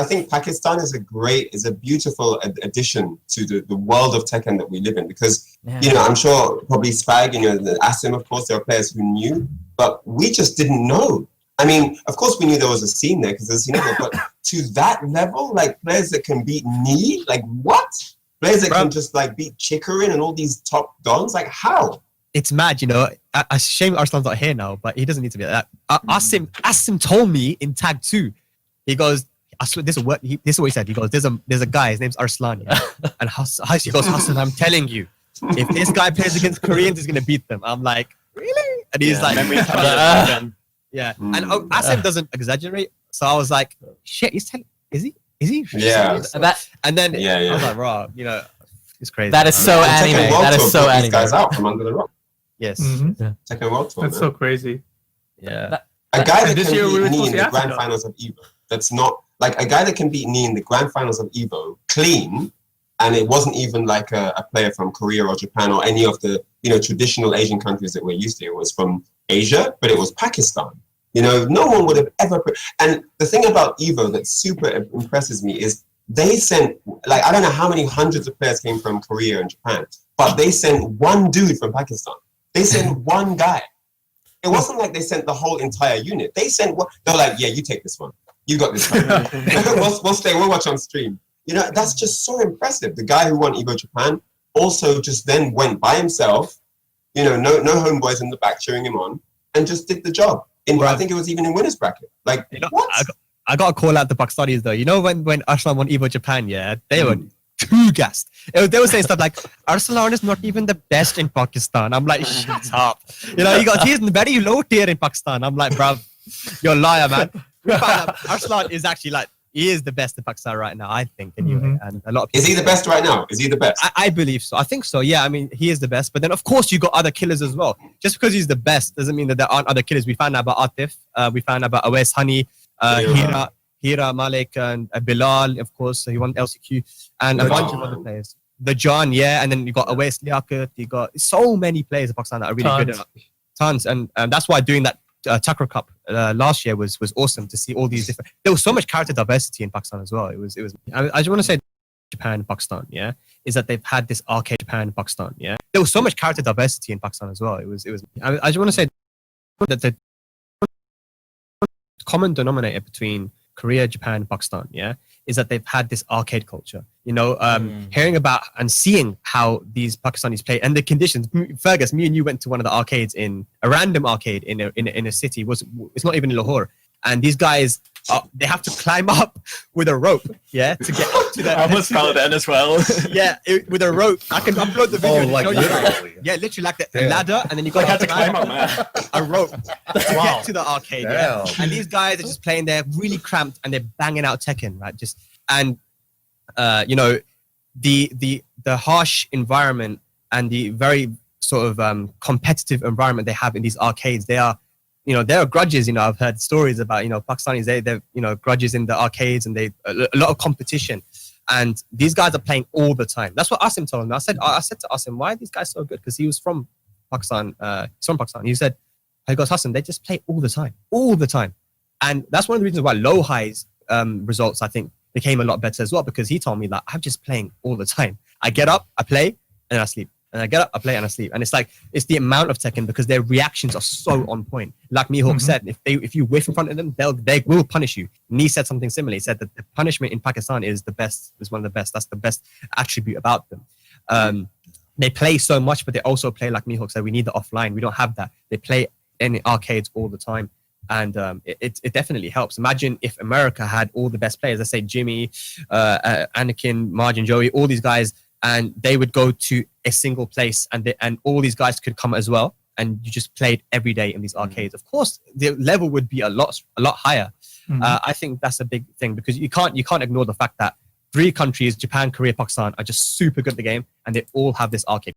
think Pakistan is a beautiful addition to the world of Tekken that we live in, because I'm sure probably Spag and the Asim, of course, there are players who knew, but we just didn't know. I mean, of course, we knew there was a scene there because there's a scene there, but to that level, like players that can beat Knee, like what? Players that can just like beat Chikarin and all these top dons, like how? It's mad, a shame Arslan's not here now, but he doesn't need to be like that. Asim told me in tag 2, he goes, this is what he said. He goes, there's a guy, his name's Arslan, and he goes, Hassan, I'm telling you, if this guy plays against Koreans, he's gonna beat them. I'm like, really? And he's like, yeah. And Asim doesn't exaggerate, so I was like, shit, is he? Yeah. And then I was like, raw, it's crazy. That is so anime. That is so anime. These guys out from under the rock. Yes. Tekken World Tour. That's so crazy. Yeah. A guy that can beat Knee in the grand finals of EVO. That's not like a guy that can beat Knee in the grand finals of EVO clean, and it wasn't even like a player from Korea or Japan or any of the traditional Asian countries that we're used to. It was from Asia, but it was Pakistan. No one would have ever. And the thing about EVO that super impresses me is they sent, like, I don't know how many hundreds of players came from Korea and Japan, but they sent one dude from Pakistan. They sent one guy. It wasn't like they sent the whole entire unit. They sent one. They're like, yeah, you take this one. You got this one. We'll watch on stream. That's just so impressive. The guy who won EVO Japan also just then went by himself, no homeboys in the back cheering him on, and just did the job. I think it was even in winner's bracket. Like, what? I got to call out the Pakistanis though. When Arslan won EVO Japan, they were too gassed. They were saying stuff like, Arslan is not even the best in Pakistan. I'm like, shut up. He's very low tier in Pakistan. I'm like, bruv, you're a liar, man. We found out Arslan is actually he is the best in Pakistan right now, I think, anyway. And a lot of people, is he the best right now? Is he the best? I believe so. I think so. Yeah, I mean, he is the best. But then, of course, you got other killers as well. Just because he's the best doesn't mean that there aren't other killers. We found out about Atif. We found out about Awais Hani, Hira Malik, and Bilal, of course. He won LCQ. And a bunch of other players. The John, and then you got Awais Liaquat. You got so many players in Pakistan that are really good. Tons. And that's why doing that Tucker Cup last year was awesome to see all these different. There was so much character diversity in Pakistan as well. It was. I just want to say, Japan and Pakistan, is that they've had this arcade. Japan and Pakistan, there was so much character diversity in Pakistan as well. It was. I just want to say that the common denominator between Korea, Japan, and Pakistan, is that they've had this arcade culture. Hearing about and seeing how these Pakistanis play and the conditions. Fergus, me and you went to one of the arcades in a random arcade in a city. It's not even in Lahore, and these guys they have to climb up with a rope, to get up to that. I almost found that as well. With a rope. I can upload the video. Literally. Literally like a ladder, and then you got to climb up, man. A rope to get to the arcade. And these guys are just playing there, really cramped, and they're banging out Tekken, right? The harsh environment and the very sort of competitive environment they have in these arcades, there are grudges. I've heard stories about Pakistanis. They're grudges in the arcades, and a lot of competition. And these guys are playing all the time. That's what Asim told me. I said to Asim, why are these guys so good? Because he was from Pakistan. He's from Pakistan. He goes, Hassan, they just play all the time. And that's one of the reasons why Low High's results, I think, became a lot better as well, because he told me that I'm just playing all the time. I get up, I play, and I sleep. And I get up, I play, and I sleep. And it's the amount of Tekken, because their reactions are so on point. Like Mihawk said, if you whiff in front of them, they will punish you. Nee said something similar. He said that the punishment in Pakistan is one of the best. That's the best attribute about them. They play so much, but they also play, like Mihawk said, we need the offline. We don't have that. They play in arcades all the time. And it definitely helps. Imagine if America had all the best players. Let's say Jimmy, Anakin, Margin, Joey, all these guys, and they would go to a single place, and all these guys could come as well. And you just played every day in these arcades. Of course, the level would be a lot higher. I think that's a big thing, because you can't ignore the fact that 3 countries, Japan, Korea, Pakistan, are just super good at the game, and they all have this arcade.